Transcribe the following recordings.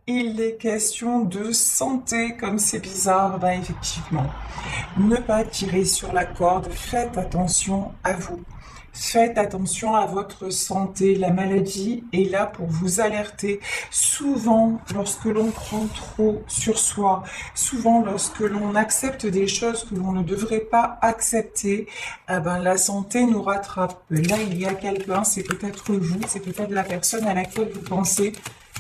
Il est question de santé, comme c'est bizarre, ben effectivement. Ne pas tirer sur la corde, faites attention à vous. Faites attention à votre santé. La maladie est là pour vous alerter. Souvent, lorsque l'on prend trop sur soi, souvent lorsque l'on accepte des choses que l'on ne devrait pas accepter, eh ben, la santé nous rattrape. Là, il y a quelqu'un, c'est peut-être vous, c'est peut-être la personne à laquelle vous pensez,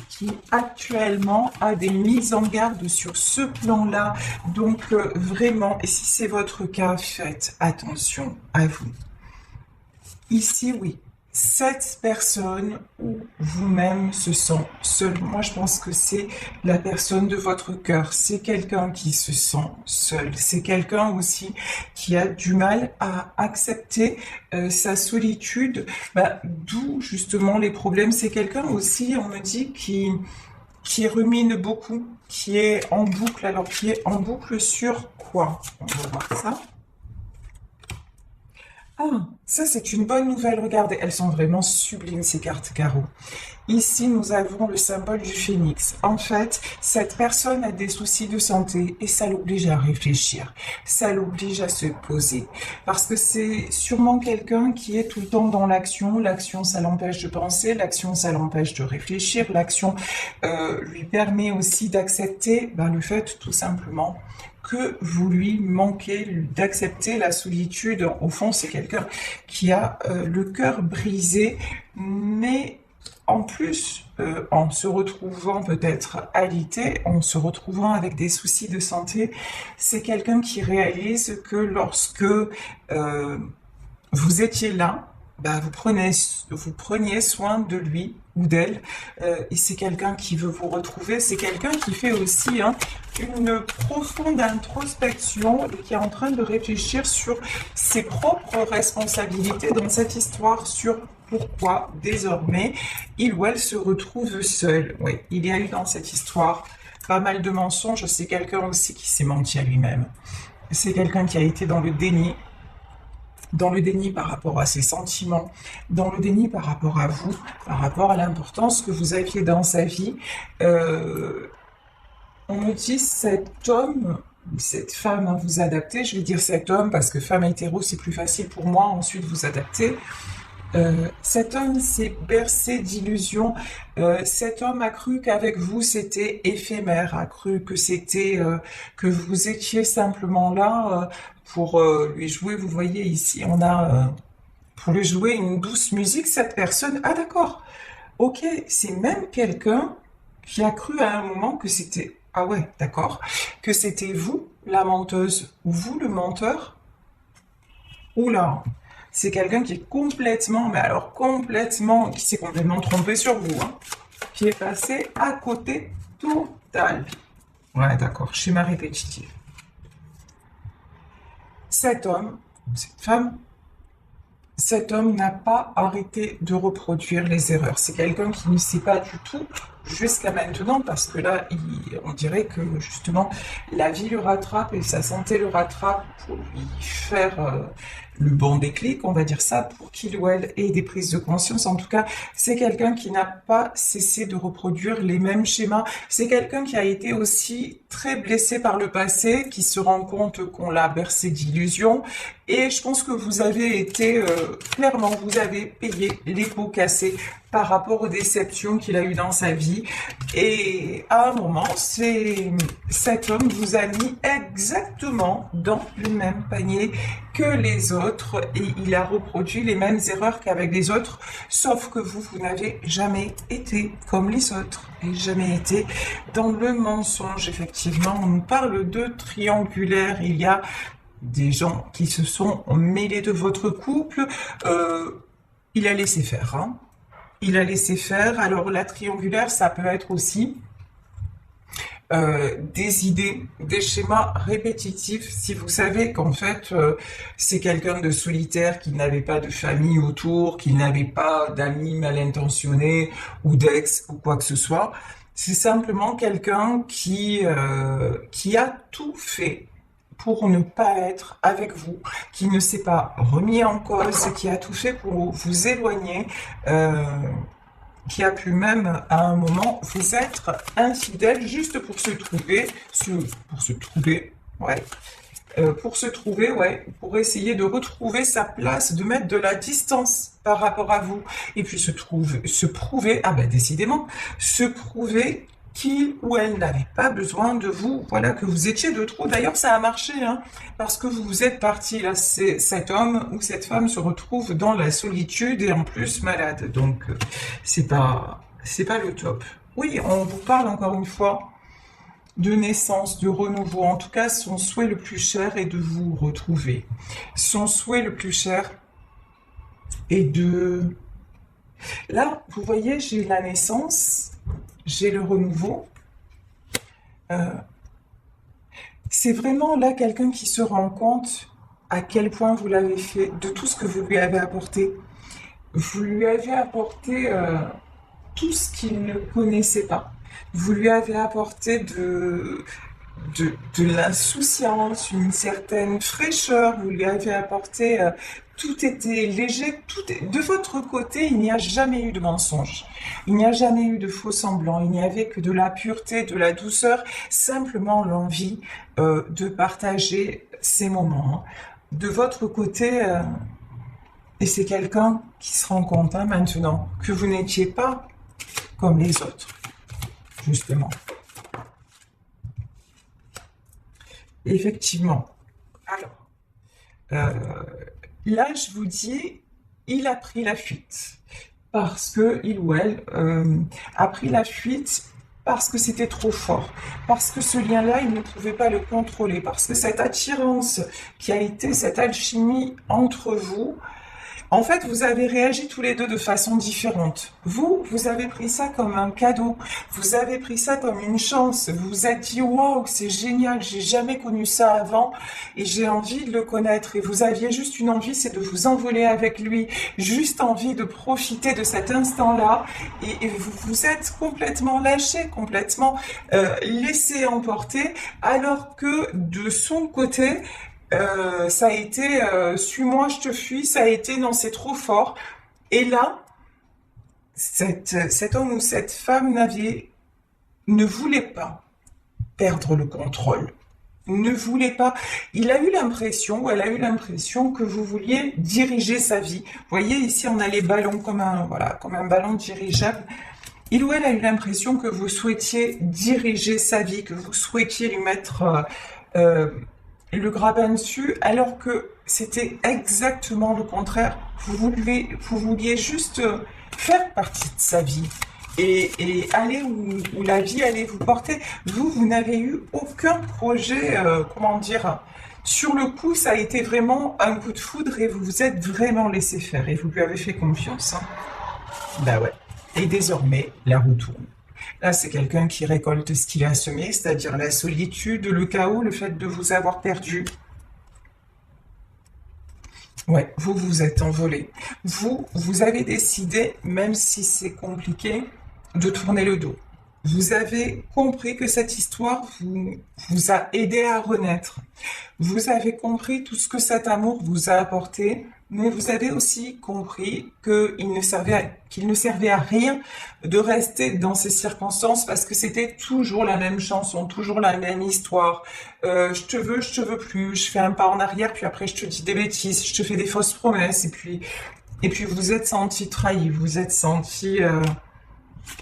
qui actuellement a des mises en garde sur ce plan-là. Donc vraiment, et si c'est votre cas, faites attention à vous. Ici, oui, cette personne ou vous-même se sent seul. Moi, je pense que c'est la personne de votre cœur. C'est quelqu'un qui se sent seul. C'est quelqu'un aussi qui a du mal à accepter sa solitude. Bah, d'où justement les problèmes. C'est quelqu'un aussi, on me dit, qui rumine beaucoup, qui est en boucle. Alors, qui est en boucle sur quoi? On va voir ça. Ah, ça c'est une bonne nouvelle. Regardez, elles sont vraiment sublimes ces cartes carreaux. Ici, nous avons le symbole du phénix. En fait, cette personne a des soucis de santé et ça l'oblige à réfléchir. Ça l'oblige à se poser. Parce que c'est sûrement quelqu'un qui est tout le temps dans l'action. L'action, ça l'empêche de penser. L'action, ça l'empêche de réfléchir. L'action lui permet aussi d'accepter le fait, tout simplement, que vous lui manquez d'accepter la solitude. Au fond, c'est quelqu'un qui a le cœur brisé, mais en plus, en se retrouvant peut-être alité, en se retrouvant avec des soucis de santé, c'est quelqu'un qui réalise que lorsque vous étiez là, vous preniez soin de lui ou d'elle, et c'est quelqu'un qui veut vous retrouver, c'est quelqu'un qui fait aussi une profonde introspection et qui est en train de réfléchir sur ses propres responsabilités dans cette histoire, sur pourquoi désormais il ou elle se retrouve seul. Oui, il y a eu dans cette histoire pas mal de mensonges, c'est quelqu'un aussi qui s'est menti à lui-même. C'est quelqu'un qui a été dans le déni par rapport à ses sentiments, dans le déni par rapport à vous, par rapport à l'importance que vous aviez dans sa vie. On me dit cet homme, cette femme, vous adapter, je vais dire cet homme parce que femme hétéro c'est plus facile pour moi, ensuite vous adapter. Cet homme s'est bercé d'illusions. Cet homme a cru qu'avec vous c'était éphémère, a cru que c'était que vous étiez simplement là pour lui jouer. Vous voyez ici, on a pour lui jouer une douce musique. Cette personne, ah d'accord, ok, c'est même quelqu'un qui a cru à un moment que c'était, ah ouais, d'accord, que c'était vous la menteuse ou vous le menteur. Oula, c'est quelqu'un qui est complètement, mais alors complètement, qui s'est complètement trompé sur vous, qui est passé à côté total. Ouais, d'accord, schéma répétitif. Cet homme, cette femme, cet homme n'a pas arrêté de reproduire les erreurs. C'est quelqu'un qui ne sait pas du tout jusqu'à maintenant, parce que là, on dirait que justement, la vie le rattrape et sa santé le rattrape pour lui faire le bon déclic, on va dire ça, pour qu'il ou elle ait des prises de conscience. En tout cas, c'est quelqu'un qui n'a pas cessé de reproduire les mêmes schémas. C'est quelqu'un qui a été aussi très blessé par le passé, qui se rend compte qu'on l'a bercé d'illusions. Et je pense que vous avez été, clairement, vous avez payé les pots cassés par rapport aux déceptions qu'il a eues dans sa vie. Et à un moment, cet homme vous a mis exactement dans le même panier que les autres et il a reproduit les mêmes erreurs qu'avec les autres, sauf que vous n'avez jamais été comme les autres et jamais été dans le mensonge. Effectivement, on nous parle de triangulaire, il y a des gens qui se sont mêlés de votre couple, il a laissé faire, Il a laissé faire. Alors la triangulaire, ça peut être aussi des idées, des schémas répétitifs. Si vous savez qu'en fait c'est quelqu'un de solitaire qui n'avait pas de famille autour, qui n'avait pas d'amis mal intentionnés ou d'ex ou quoi que ce soit, c'est simplement quelqu'un qui a tout fait pour ne pas être avec vous, qui ne s'est pas remis en cause, qui a tout fait pour vous éloigner. qui a pu même, à un moment, vous être infidèle juste pour se trouver, ouais, pour se trouver, ouais, pour essayer de retrouver sa place, de mettre de la distance par rapport à vous, et puis se prouver, ah ben décidément, se prouver qu'il ou elle n'avait pas besoin de vous, voilà, que vous étiez de trop. D'ailleurs, ça a marché, hein, parce que vous êtes parti, là, cet homme ou cette femme se retrouve dans la solitude et en plus malade, donc c'est pas le top. Oui, on vous parle encore une fois de naissance, de renouveau. En tout cas, son souhait le plus cher est de vous retrouver. Son souhait le plus cher est de... Là, vous voyez, j'ai la naissance, j'ai le renouveau. Euh, c'est vraiment là quelqu'un qui se rend compte à quel point vous l'avez fait, de tout ce que vous lui avez apporté. Vous lui avez apporté tout ce qu'il ne connaissait pas. Vous lui avez apporté de l'insouciance, une certaine fraîcheur, vous lui avez apporté, tout était léger, de votre côté, il n'y a jamais eu de mensonge, il n'y a jamais eu de faux semblants, il n'y avait que de la pureté, de la douceur, simplement l'envie de partager ces moments. De votre côté, et c'est quelqu'un qui se rend compte maintenant que vous n'étiez pas comme les autres, justement. Effectivement. Alors, là, je vous dis, il a pris la fuite. Parce que il ou elle a pris la fuite parce que c'était trop fort. Parce que ce lien-là, il ne pouvait pas le contrôler. Parce que cette attirance qui a été cette alchimie entre vous, en fait, vous avez réagi tous les deux de façon différente. Vous avez pris ça comme un cadeau. Vous avez pris ça comme une chance. Vous vous êtes dit, waouh, c'est génial, j'ai jamais connu ça avant et j'ai envie de le connaître. Et vous aviez juste une envie, c'est de vous envoler avec lui. Juste envie de profiter de cet instant-là. Et vous vous êtes complètement lâché, complètement laissé emporter. Alors que de son côté, ça a été suis-moi, je te fuis, ça a été non, c'est trop fort. Et là, cet homme ou cette femme ne voulait pas perdre le contrôle. Ne voulait pas. Il a eu l'impression, ou elle a eu l'impression que vous vouliez diriger sa vie. Vous voyez, ici, on a les ballons comme un ballon dirigeable. Il ou elle a eu l'impression que vous souhaitiez diriger sa vie, que vous souhaitiez lui mettre le grappin dessus, alors que c'était exactement le contraire. Vous vouliez juste faire partie de sa vie et aller où la vie allait vous porter. Vous n'avez eu aucun projet, comment dire, sur le coup, ça a été vraiment un coup de foudre et vous vous êtes vraiment laissé faire et vous lui avez fait confiance. Hein. Bah ouais. Et désormais, la roue tourne. Là, c'est quelqu'un qui récolte ce qu'il a semé, c'est-à-dire la solitude, le chaos, le fait de vous avoir perdu. Ouais, vous vous êtes envolé. Vous avez décidé, même si c'est compliqué, de tourner le dos. Vous avez compris que cette histoire vous a aidé à renaître. Vous avez compris tout ce que cet amour vous a apporté, mais vous avez aussi compris qu'il ne servait à rien de rester dans ces circonstances parce que c'était toujours la même chanson, toujours la même histoire. Je te veux plus, je fais un pas en arrière, puis après je te dis des bêtises, je te fais des fausses promesses, et puis vous vous êtes senti trahi, vous vous êtes senti...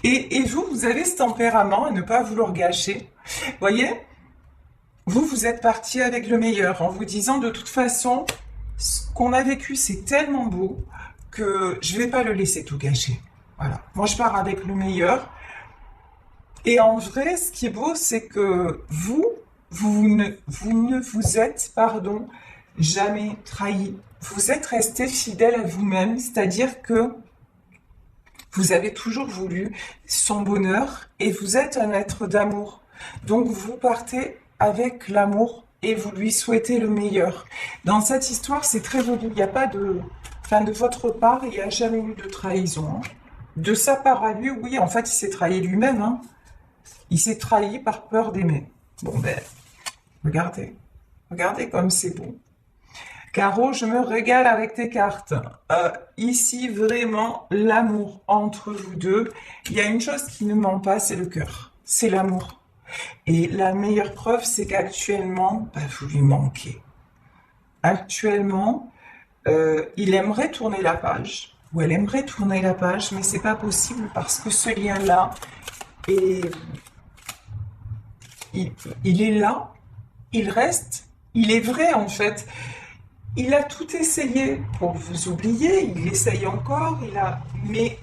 Et vous avez ce tempérament à ne pas vouloir gâcher. Voyez, vous êtes parti avec le meilleur en vous disant de toute façon, ce qu'on a vécu c'est tellement beau que je vais pas le laisser tout gâcher. Voilà, moi je pars avec le meilleur. Et en vrai, ce qui est beau, c'est que vous ne vous êtes, jamais trahi. Vous êtes resté fidèle à vous-même, c'est-à-dire que vous avez toujours voulu son bonheur et vous êtes un être d'amour. Donc vous partez avec l'amour et vous lui souhaitez le meilleur. Dans cette histoire, c'est très joli. Il n'y a pas de... Enfin, de votre part, il n'y a jamais eu de trahison. Hein. De sa part à lui, oui, en fait, il s'est trahi lui-même. Hein. Il s'est trahi par peur d'aimer. Bon, ben, regardez. Regardez comme c'est beau. Caro, je me régale avec tes cartes. Ici, vraiment, l'amour entre vous deux. Il y a une chose qui ne ment pas, c'est le cœur. C'est l'amour. Et la meilleure preuve, c'est qu'actuellement, bah, vous lui manquez. Actuellement, il aimerait tourner la page, ou elle aimerait tourner la page, mais c'est pas possible parce que ce lien-là, est, il est là, il reste, il est vrai en fait. Il a tout essayé pour vous oublier, il essaye encore, mais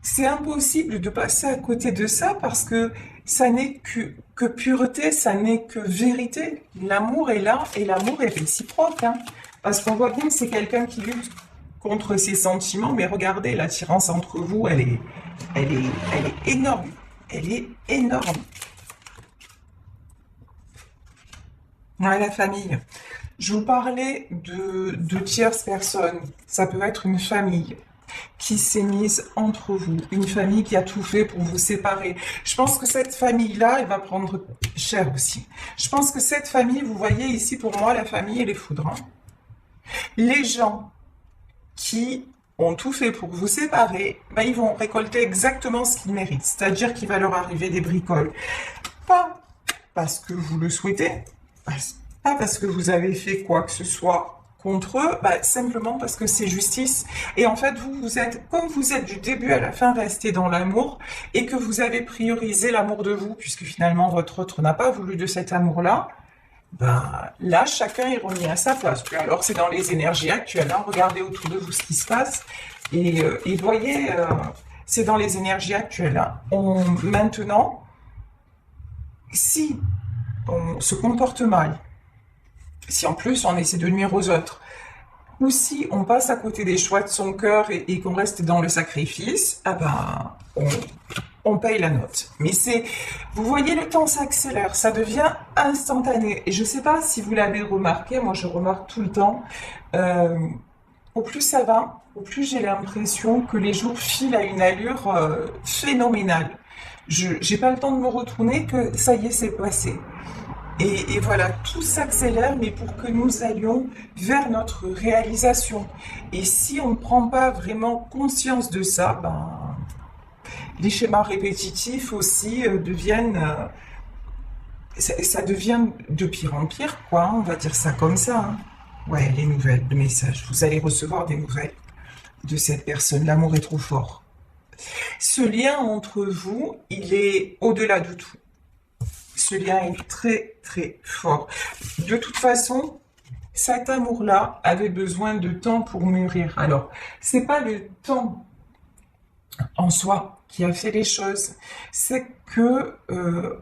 c'est impossible de passer à côté de ça parce que ça n'est que pureté, ça n'est que vérité. L'amour est là et l'amour est réciproque, hein. Parce qu'on voit bien que c'est quelqu'un qui lutte contre ses sentiments, mais regardez, l'attirance entre vous, elle est énorme. Elle est énorme. Ouais, la famille. Je vous parlais de tierces personnes. Ça peut être une famille qui s'est mise entre vous, une famille qui a tout fait pour vous séparer. Je pense que cette famille-là, elle va prendre cher aussi. Je pense que cette famille, vous voyez ici pour moi, la famille et les foudres, hein. Les gens qui ont tout fait pour vous séparer, ben, ils vont récolter exactement ce qu'ils méritent. C'est-à-dire qu'il va leur arriver des bricoles. Pas parce que vous le souhaitez, pas parce que vous avez fait quoi que ce soit contre eux, bah, simplement parce que c'est justice. Et en fait, vous êtes, comme vous êtes du début à la fin resté dans l'amour et que vous avez priorisé l'amour de vous, puisque finalement votre autre n'a pas voulu de cet amour-là, ben, là, chacun est remis à sa place. Puis alors, c'est dans les énergies actuelles, hein. Regardez autour de vous ce qui se passe et voyez, c'est dans les énergies actuelles, hein. Maintenant, si on se comporte mal, si en plus on essaie de nuire aux autres, ou si on passe à côté des choix de son cœur et qu'on reste dans le sacrifice, ah ben, on paye la note. Mais vous voyez, le temps s'accélère, ça devient instantané. Et je ne sais pas si vous l'avez remarqué, moi je remarque tout le temps, au plus ça va, au plus j'ai l'impression que les jours filent à une allure phénoménale. Je n'ai pas le temps de me retourner que ça y est, c'est passé. Et voilà, tout s'accélère, mais pour que nous allions vers notre réalisation. Et si on ne prend pas vraiment conscience de ça, ben, les schémas répétitifs aussi deviennent... ça devient de pire en pire, quoi, on va dire ça comme ça, hein. Ouais, les nouvelles, le message. Vous allez recevoir des nouvelles de cette personne. L'amour est trop fort. Ce lien entre vous, il est au-delà de tout. Ce lien est très, très fort. De toute façon, cet amour-là avait besoin de temps pour mûrir. Alors, c'est pas le temps en soi qui a fait les choses. C'est que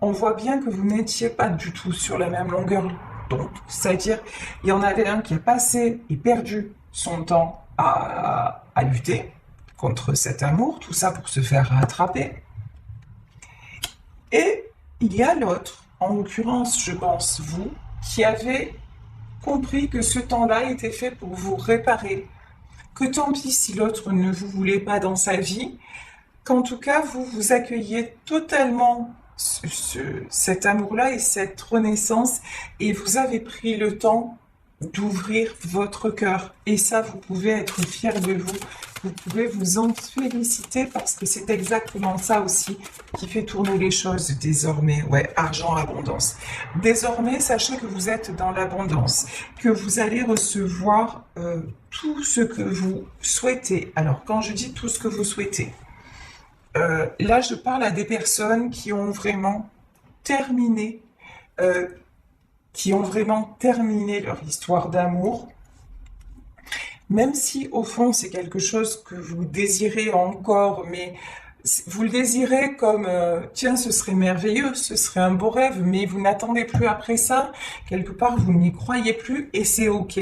on voit bien que vous n'étiez pas du tout sur la même longueur d'onde. C'est-à-dire, il y en avait un qui a passé et perdu son temps à lutter contre cet amour, tout ça pour se faire rattraper. Et il y a l'autre, en l'occurrence, je pense, vous, qui avez compris que ce temps-là était fait pour vous réparer. Que tant pis si l'autre ne vous voulait pas dans sa vie, qu'en tout cas, vous accueilliez totalement cet amour-là et cette renaissance, et vous avez pris le temps d'ouvrir votre cœur. Et ça, vous pouvez être fier de vous. Vous pouvez vous en féliciter parce que c'est exactement ça aussi qui fait tourner les choses désormais. Ouais, argent, abondance. Désormais, sachez que vous êtes dans l'abondance, que vous allez recevoir tout ce que vous souhaitez. Alors, quand je dis tout ce que vous souhaitez, là, je parle à des personnes qui ont vraiment terminé, leur histoire d'amour. Même si, au fond, c'est quelque chose que vous désirez encore, mais vous le désirez comme, tiens, ce serait merveilleux, ce serait un beau rêve, mais vous n'attendez plus après ça, quelque part, vous n'y croyez plus, et c'est OK.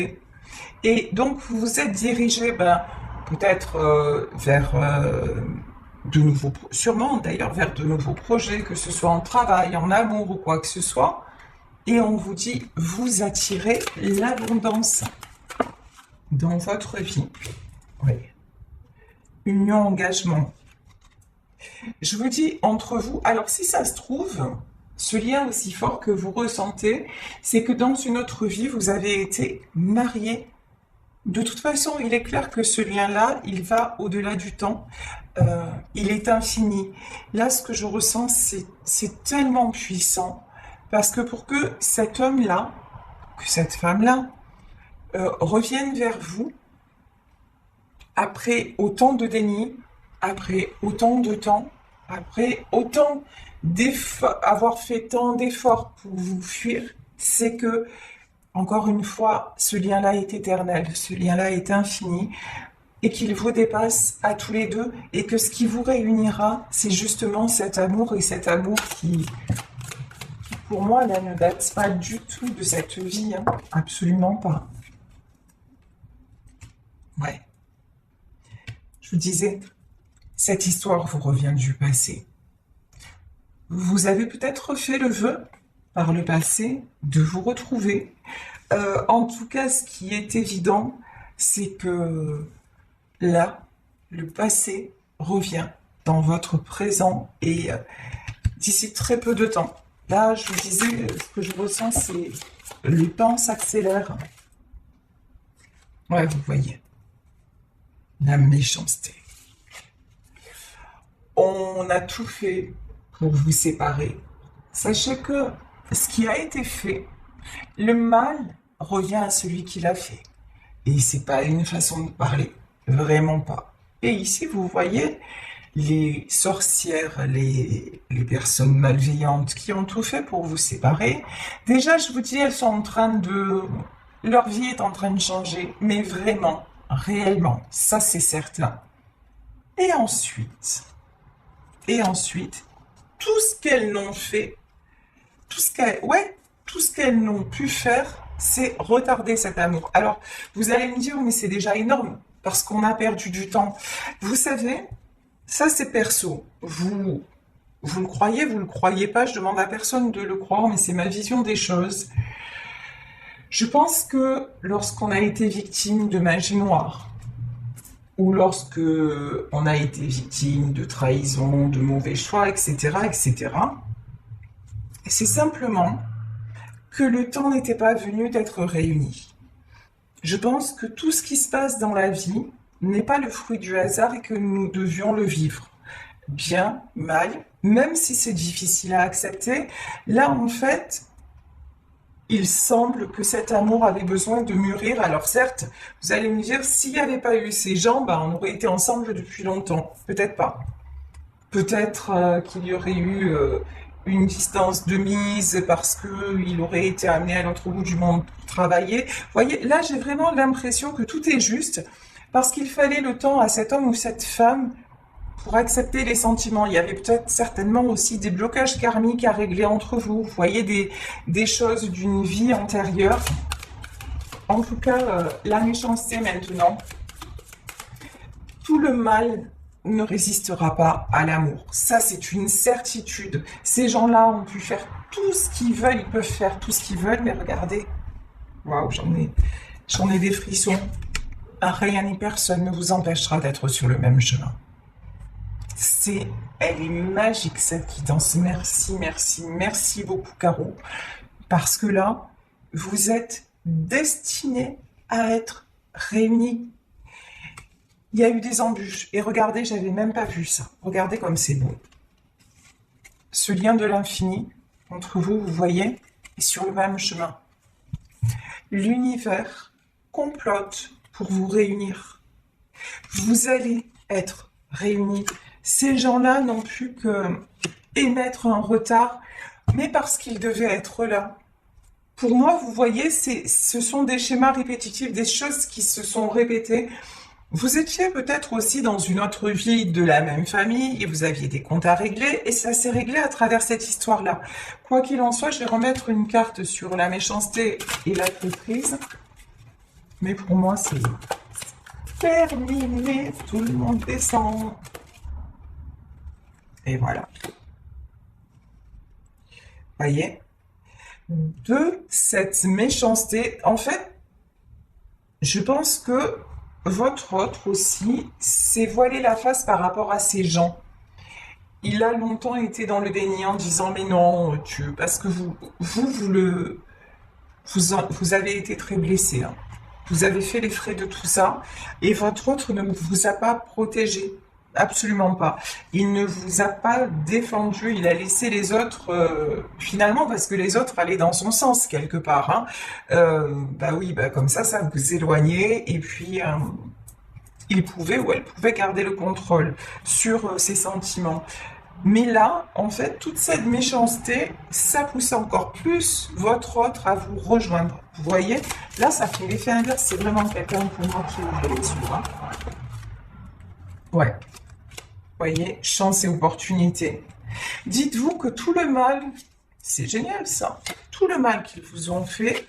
Et donc, vous vous êtes dirigé, peut-être vers sûrement d'ailleurs, vers de nouveaux projets, que ce soit en travail, en amour ou quoi que ce soit, et on vous dit, vous attirez l'abondance dans votre vie. Oui. Union, engagement. Je vous dis, entre vous, alors si ça se trouve, ce lien aussi fort que vous ressentez, c'est que dans une autre vie, vous avez été marié De toute façon, il est clair que ce lien-là, il va au-delà du temps. Il est infini. Là, ce que je ressens, c'est tellement puissant. Parce que pour que cet homme-là, que cette femme-là, revienne vers vous, après autant de déni, après autant de temps, après autant d'efforts, avoir fait tant d'efforts pour vous fuir, c'est que, encore une fois, ce lien-là est éternel, ce lien-là est infini, et qu'il vous dépasse à tous les deux, et que ce qui vous réunira, c'est justement cet amour, et cet amour qui pour moi, là, ne date pas du tout de cette vie, hein. Absolument pas. Ouais, je vous disais, cette histoire vous revient du passé. Vous avez peut-être fait le vœu par le passé de vous retrouver. En tout cas, ce qui est évident, c'est que là, le passé revient dans votre présent et d'ici très peu de temps. Là, je vous disais, ce que je ressens, c'est le temps s'accélère. Ouais, vous voyez, la méchanceté. On a tout fait pour vous séparer. Sachez que ce qui a été fait, le mal revient à celui qui l'a fait. Et c'est pas une façon de parler, vraiment pas. Et ici, vous voyez les sorcières, les personnes malveillantes qui ont tout fait pour vous séparer. Déjà, je vous dis, elles sont en train de... Leur vie est en train de changer, mais vraiment, réellement, ça c'est certain. Et ensuite, tout ce qu'elles n'ont fait, tout ce qu'elles n'ont pu faire, c'est retarder cet amour. Alors, vous allez me dire, mais c'est déjà énorme, parce qu'on a perdu du temps. Vous savez, ça c'est perso. Vous le croyez pas, je demande à personne de le croire, mais c'est ma vision des choses. Je pense que lorsqu'on a été victime de magie noire, ou lorsque on a été victime de trahison, de mauvais choix, etc., c'est simplement que le temps n'était pas venu d'être réuni. Je pense que tout ce qui se passe dans la vie n'est pas le fruit du hasard et que nous devions le vivre. Bien, mal, même si c'est difficile à accepter, là en fait, il semble que cet amour avait besoin de mûrir. Alors certes, vous allez me dire, s'il n'y avait pas eu ces gens, on aurait été ensemble depuis longtemps. Peut-être pas. Peut-être qu'il y aurait eu une distance de mise parce qu'il aurait été amené à l'autre bout du monde pour travailler. Vous voyez, là j'ai vraiment l'impression que tout est juste parce qu'il fallait le temps à cet homme ou cette femme pour accepter les sentiments. Il y avait peut-être certainement aussi des blocages karmiques à régler entre vous. Vous voyez, des choses d'une vie antérieure. En tout cas, la méchanceté maintenant, tout le mal ne résistera pas à l'amour. Ça, c'est une certitude. Ces gens-là ont pu faire tout ce qu'ils veulent, ils peuvent faire tout ce qu'ils veulent, mais regardez, waouh, j'en ai des frissons. Rien ni personne ne vous empêchera d'être sur le même chemin. Elle est magique cette guidance. Merci, merci, merci beaucoup, Caro. Parce que là, vous êtes destinés à être réunis. Il y a eu des embûches. Et regardez, j'avais même pas vu ça. Regardez comme c'est beau. Ce lien de l'infini entre vous, vous voyez, est sur le même chemin. L'univers complote pour vous réunir. Vous allez être réunis. Ces gens-là n'ont pu que émettre un retard, mais parce qu'ils devaient être là. Pour moi, vous voyez, ce sont des schémas répétitifs, des choses qui se sont répétées. Vous étiez peut-être aussi dans une autre vie de la même famille et vous aviez des comptes à régler et ça s'est réglé à travers cette histoire-là. Quoi qu'il en soit, je vais remettre une carte sur la méchanceté et la traîtrise. Mais pour moi, c'est terminé. Tout le monde descend. Et voilà. Voyez, de cette méchanceté, en fait, je pense que votre autre aussi s'est voilé la face par rapport à ces gens. Il a longtemps été dans le déni en disant mais non, parce que vous avez été très blessé. Hein. Vous avez fait les frais de tout ça et votre autre ne vous a pas protégé. Absolument pas. Il ne vous a pas défendu, il a laissé les autres, finalement, parce que les autres allaient dans son sens quelque part, hein. Bah oui, bah comme ça vous éloignait, et puis il pouvait ou elle pouvait garder le contrôle sur ses sentiments. Mais là, en fait, toute cette méchanceté, ça pousse encore plus votre autre à vous rejoindre. Vous voyez, là, ça fait l'effet inverse. C'est vraiment quelqu'un pour moi qui ouvre les yeux, hein. Ouais, vous voyez, chance et opportunité. Dites-vous que tout le mal, c'est génial ça, tout le mal qu'ils vous ont fait,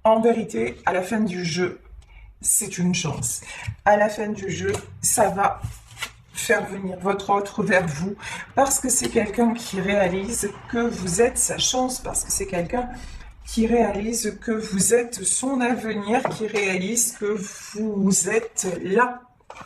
en vérité, à la fin du jeu, c'est une chance. À la fin du jeu, ça va faire venir votre autre vers vous parce que c'est quelqu'un qui réalise que vous êtes sa chance, parce que c'est quelqu'un qui réalise que vous êtes son avenir, qui réalise que vous êtes la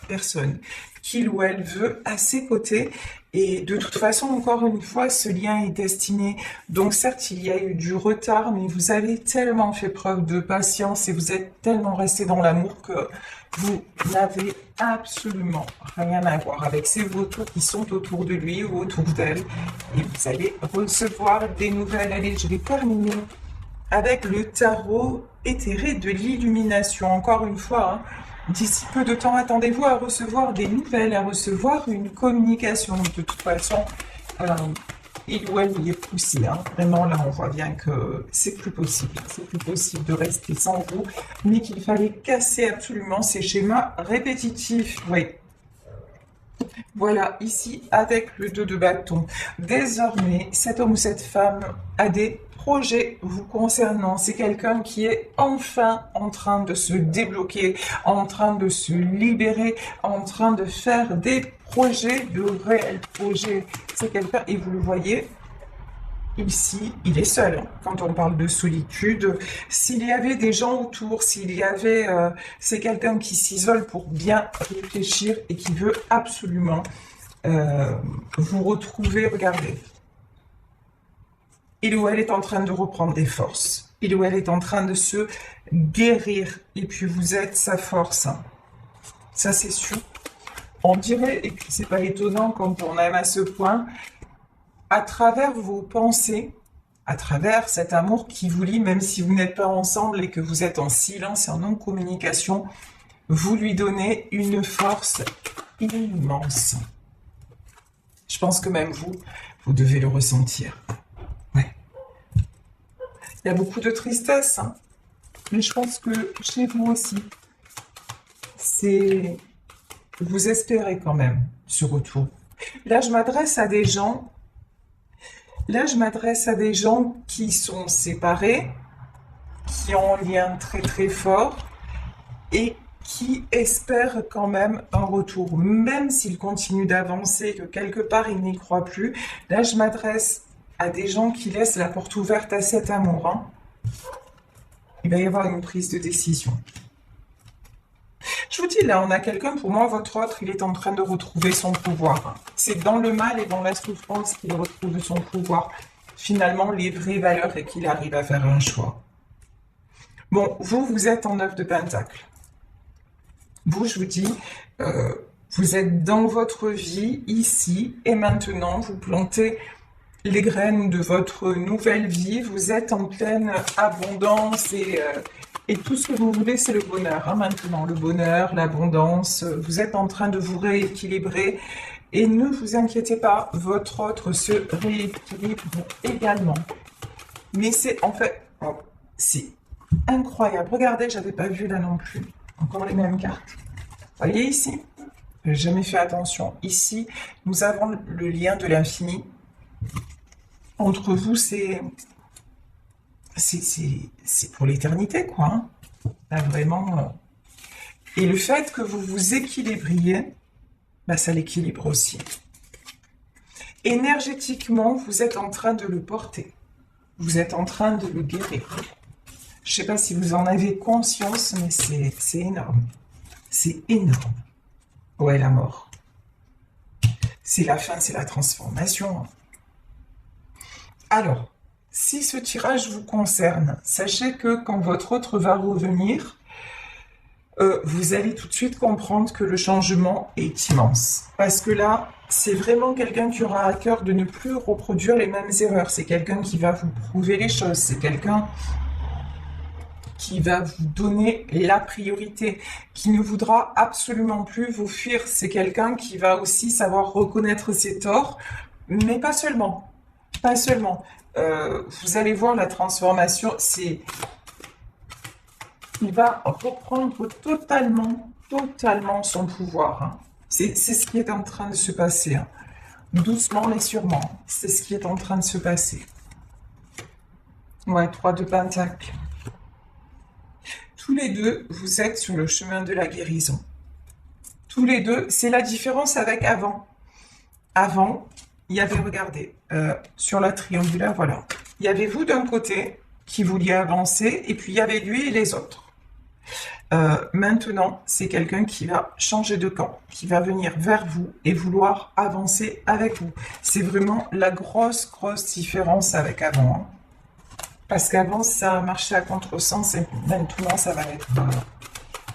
personne qu'il ou elle veut à ses côtés. Et de toute façon, encore une fois, ce lien est destiné. Donc certes, il y a eu du retard, mais vous avez tellement fait preuve de patience et vous êtes tellement resté dans l'amour que vous n'avez absolument rien à voir avec ces vautours qui sont autour de lui ou autour d'elle. Et vous allez recevoir des nouvelles. Allez, je vais terminer avec le tarot éthéré de l'illumination. Encore une fois, hein, d'ici peu de temps, attendez-vous à recevoir des nouvelles, à recevoir une communication. De toute façon, il ou elle y est poussé, hein. Vraiment, là, on voit bien que c'est plus possible. C'est plus possible de rester sans vous, mais qu'il fallait casser absolument ces schémas répétitifs. Oui. Voilà, ici, avec le 2 de bâton. Désormais, cet homme ou cette femme a des projets vous concernant. C'est quelqu'un qui est enfin en train de se débloquer, en train de se libérer, en train de faire des projets, de réels projets. C'est quelqu'un, et vous le voyez, ici, il est seul. Quand on parle de solitude, s'il y avait des gens autour, s'il y avait... c'est quelqu'un qui s'isole pour bien réfléchir et qui veut absolument vous retrouver. Regardez. Il ou elle est en train de reprendre des forces. Il ou elle est en train de se guérir. Et puis vous êtes sa force. Ça, c'est sûr. On dirait, et puis c'est pas étonnant quand on aime à ce point, à travers vos pensées, à travers cet amour qui vous lie, même si vous n'êtes pas ensemble et que vous êtes en silence et en non-communication, vous lui donnez une force immense. Je pense que même vous devez le ressentir. Ouais. Il y a beaucoup de tristesse, hein, mais je pense que chez vous aussi, vous espérez quand même ce retour. Là, je m'adresse à des gens qui sont séparés, qui ont un lien très très fort et qui espèrent quand même un retour, même s'ils continuent d'avancer, que quelque part ils n'y croient plus. Là, je m'adresse à des gens qui laissent la porte ouverte à cet amour, hein. Il va y avoir une prise de décision. Je vous dis, là, on a quelqu'un, pour moi, votre autre, il est en train de retrouver son pouvoir. C'est dans le mal et dans la souffrance qu'il retrouve son pouvoir. Finalement, les vraies valeurs et qu'il arrive à faire un choix. Bon, vous êtes en 9 de Pentacle. Vous, je vous dis, vous êtes dans votre vie, ici et maintenant. Vous plantez les graines de votre nouvelle vie. Vous êtes en pleine abondance et tout ce que vous voulez, c'est le bonheur, hein, maintenant. Le bonheur, l'abondance. Vous êtes en train de vous rééquilibrer. Et ne vous inquiétez pas, votre autre se rééquilibre également. Mais c'est, en fait, c'est incroyable. Regardez, j'avais pas vu là non plus. Encore les mêmes cartes. Voyez ici, j'ai jamais fait attention. Ici, nous avons le lien de l'infini. Entre vous, c'est pour l'éternité, quoi, hein. Là, vraiment. Et le fait que vous vous équilibriez, bah, ça l'équilibre aussi. Énergétiquement, vous êtes en train de le porter. Vous êtes en train de le guérir. Je ne sais pas si vous en avez conscience, mais c'est énorme. C'est énorme. Ouais, la mort. C'est la fin, c'est la transformation. Alors, si ce tirage vous concerne, sachez que quand votre autre va revenir, vous allez tout de suite comprendre que le changement est immense. Parce que là, c'est vraiment quelqu'un qui aura à cœur de ne plus reproduire les mêmes erreurs. C'est quelqu'un qui va vous prouver les choses. C'est quelqu'un qui va vous donner la priorité, qui ne voudra absolument plus vous fuir. C'est quelqu'un qui va aussi savoir reconnaître ses torts, mais pas seulement. Pas seulement. Vous allez voir la transformation, il va reprendre totalement son pouvoir. Hein. C'est ce qui est en train de se passer. Hein. Doucement mais sûrement, c'est ce qui est en train de se passer. Ouais, 3 de Pentacle. Tous les deux, vous êtes sur le chemin de la guérison. Tous les deux, c'est la différence avec avant. Avant, il y avait, regardez, sur la triangulaire, voilà. Il y avait vous d'un côté qui vouliez avancer, et puis il y avait lui et les autres. Maintenant, c'est quelqu'un qui va changer de camp, qui va venir vers vous et vouloir avancer avec vous. C'est vraiment la grosse différence avec avant. Hein. Parce qu'avant, ça marchait à contresens et maintenant, ça va être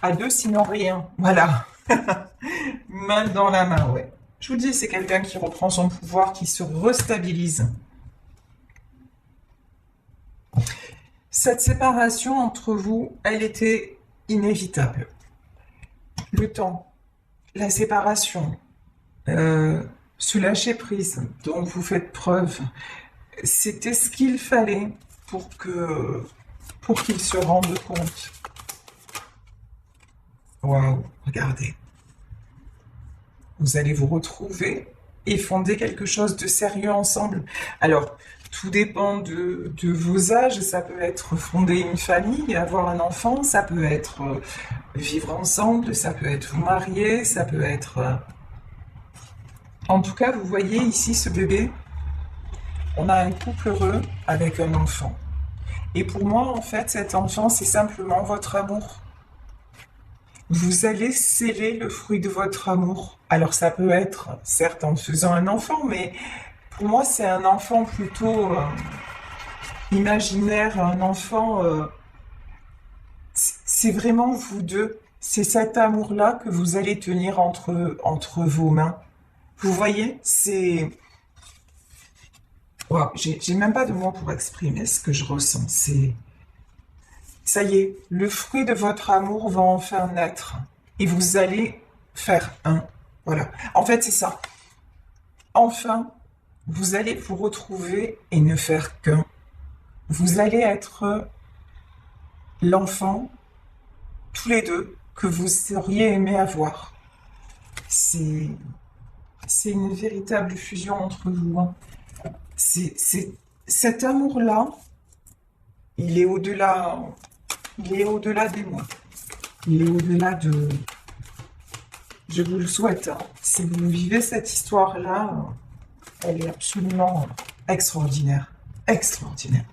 à deux, sinon rien. Voilà. Main dans la main, ouais. Je vous dis, c'est quelqu'un qui reprend son pouvoir, qui se restabilise. Cette séparation entre vous, elle était inévitable. Le temps, la séparation, ce lâcher-prise dont vous faites preuve, c'était ce qu'il fallait pour qu'il se rende compte. Waouh, regardez. Vous allez vous retrouver et fonder quelque chose de sérieux ensemble. Alors, tout dépend de vos âges. Ça peut être fonder une famille, avoir un enfant, ça peut être vivre ensemble, ça peut être vous marier, ça peut être... En tout cas, vous voyez ici ce bébé, on a un couple heureux avec un enfant. Et pour moi, en fait, cet enfant, c'est simplement votre amour. Vous allez sceller le fruit de votre amour. Alors ça peut être, certes, en faisant un enfant, mais pour moi, c'est un enfant plutôt imaginaire, un enfant... c'est vraiment vous deux. C'est cet amour-là que vous allez tenir entre vos mains. Vous voyez, c'est... Wow, j'ai même pas de mots pour exprimer ce que je ressens. C'est... Ça y est, le fruit de votre amour va enfin naître. Et vous allez faire un. Voilà. En fait, c'est ça. Enfin, vous allez vous retrouver et ne faire qu'un. Vous allez être l'enfant, tous les deux, que vous auriez aimé avoir. C'est une véritable fusion entre vous. Hein. Cet amour-là, il est au-delà des mots. Il est au-delà de... Je vous le souhaite. Hein. Si vous vivez cette histoire-là, elle est absolument extraordinaire. Extraordinaire.